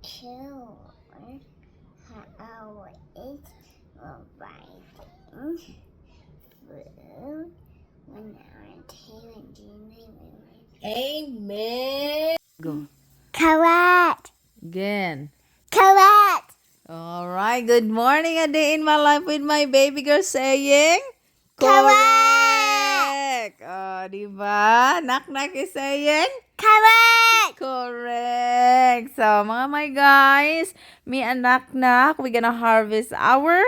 Two how it providing food when our children. Amen. Go. Correct. Again. Correct. All right. Good morning. A day in my life with my baby girl saying Correct. Oh, di ba? Knock-knock is saying Correct. correct. So, my guys, me and Knock-knock, we're gonna harvest our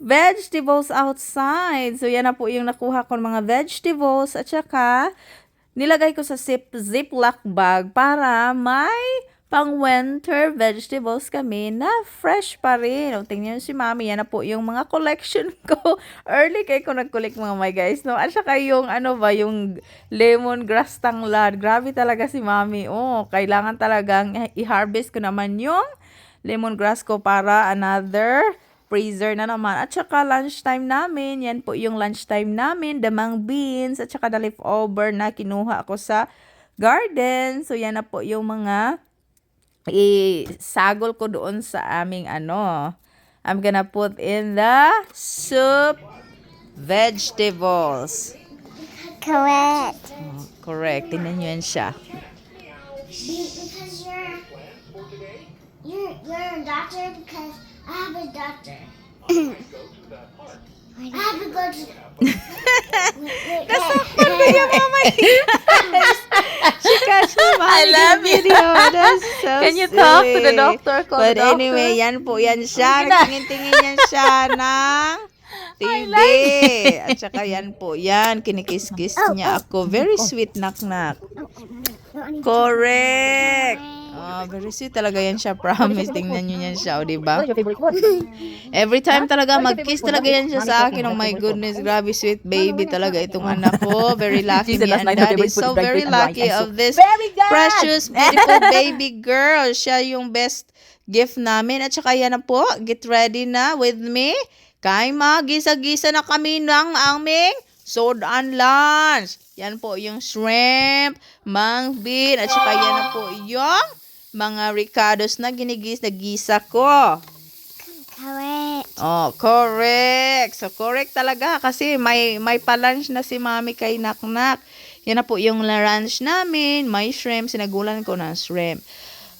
vegetables outside. So, yan na po yung nakuha ko mga vegetables at saka nilagay ko sa ziplock bag para may pang-winter vegetables kami na fresh pa rin. O, tingnan nyo si Mami, yan na po yung mga collection ko. Early kayo ko nag-collect mga my guys, no? At saka yung, yung lemongrass tanglad. Grabe talaga si Mami. Oh, kailangan talagang i-harvest ko naman yung lemongrass ko para another freezer na naman. At saka lunchtime namin, yan po yung lunchtime namin, damang beans, at saka the leftover na kinuha ko sa garden. So, yan na po yung mga isagol ko doon sa aming I'm gonna put in the soup vegetables. Correct. Oh, correct. Tingnan nyo yan siya. Because you're a doctor because I have a doctor. I have to go to Nasaktan ko yung mama She catch me I love you. video. That's so Can you talk to the sweet. doctor? Call But the doctor. anyway, yan po yan siya. Tingin-tingin yan siya ng TV. At saka yan po yan. Kinikis-kis niya ako. Very sweet knock-knock. Correct. Oh, very sweet talaga yan siya. Promise. Tingnan nyo yan siya. O, diba? Every time talaga mag-kiss talaga yan siya sa akin. Oh my goodness. Grabe sweet baby talaga itong anak ko. Very lucky me and daddy. So very lucky of this precious, beautiful baby girl. Siya yung best gift namin. At saka yan na po. Get ready na with me. Kay gisa-gisa na kami ng aming sodan lunch. Yan po yung shrimp, mang bean, at saka yan na po yung mga ricados na gisa ko. Correct. Oh, correct. So, correct talaga kasi may pa-lunch na si Mami kay Knock-knock. Yan na po yung lunch namin. May shrimp. Sinagulan ko ng shrimp.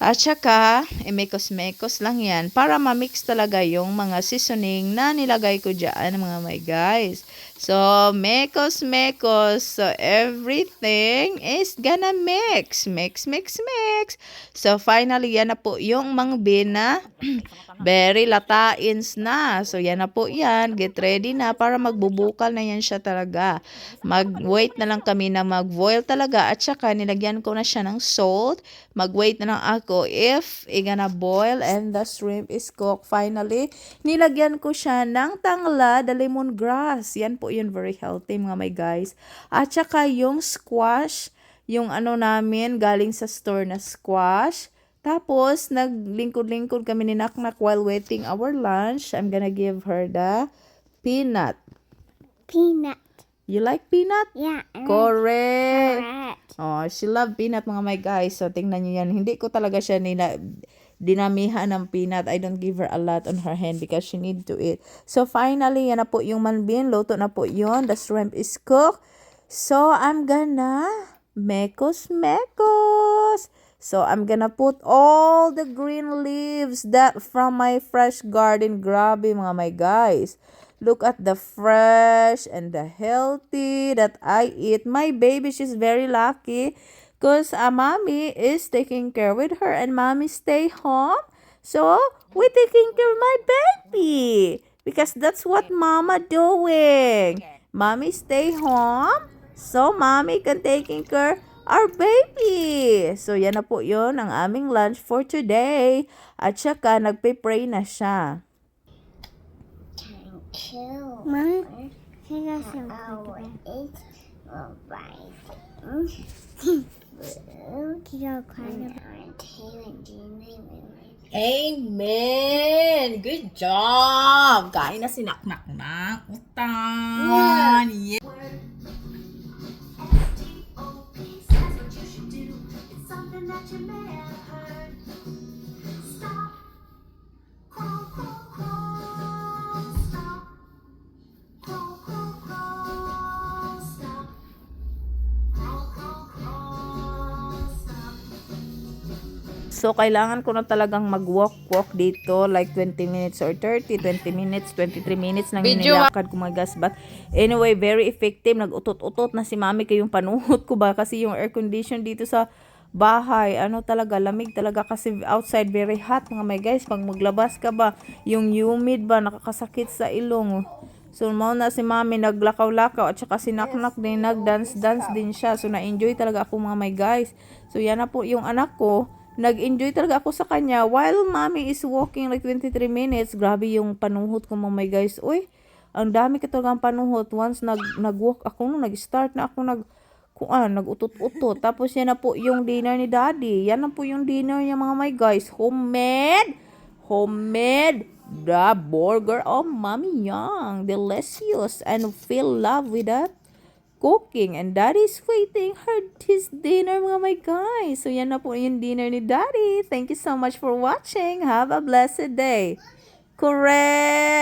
At saka, mekos-mekos lang yan para ma-mix talaga yung mga seasoning na nilagay ko dyan, mga my guys. So, mekos-mekos. So, everything is gonna mix. Mix, mix, mix. So, finally, yan na po yung mang bean na very latains na. So, yan na po yan. Get ready na para magbubukal na yan siya talaga. Mag-wait na lang kami na mag-boil talaga. At saka, nilagyan ko na siya ng salt. Mag-wait na lang ako if gonna boil and the shrimp is cooked. Finally, nilagyan ko siya ng tanglad, the lemongrass. Yan po yun, very healthy mga my guys. At saka yung squash, yung namin galing sa store na squash. Tapos, naglingkod-lingkod kami ni Knock-knock while waiting our lunch. I'm gonna give her the peanut. Peanut. You like peanut? Yeah. Correct. Correct. Oh, she love peanut mga my guys. So, tingnan nyo yan. Hindi ko talaga siya dinamihan ng peanut. I don't give her a lot on her hand because she need to eat. So, finally, yan na po yung manbin. Luto na po yun. The shrimp is cooked. So, I'm gonna mekos. So, I'm gonna put all the green leaves that from my fresh garden. Grabe mga my guys. Look at the fresh and the healthy that I eat. My baby, she's very lucky because mommy is taking care with her and mommy stay home. So, we're taking care of my baby because that's what mama doing. Mommy stay home so mommy can taking care our baby. So, yan na po yun ang aming lunch for today. At saka, nagpe-pray na siya. Mom, can I some food? Amen! Good job! Kain na si Knock-knock na. Utan! Yeah. Something that you may have heard. So, kailangan ko na talagang mag-walk dito like 20 minutes or 20 minutes, 23 minutes nang nilakad ko mga guys. But anyway, very effective. Nag-utot-utot na si mami kayong panuhot ko ba kasi yung air condition dito sa bahay, ano talaga, lamig talaga kasi outside very hot mga my guys. Pag maglabas ka ba, yung humid ba, nakakasakit sa ilong. So, mao na si mami naglakaw-lakaw at saka si Naknak din nag-dance din siya. So, na-enjoy talaga ako mga my guys. So, yan na po yung anak ko. Nag-enjoy talaga ako sa kanya while mommy is walking like 23 minutes. Grabe yung panuhot ko mga my guys. Uy, ang dami ko talagang panuhot. Once nag-walk ako, nag-start na ako nag-utot-utot. Tapos yan na po yung dinner ni daddy. Yan na po yung dinner niya mga my guys. Homemade the burger of Mommy Young. Delicious and feel love with that cooking. And daddy's waiting his dinner mga my guys. So yan na po yung dinner ni daddy. Thank you so much for watching. Have a blessed day. Correct.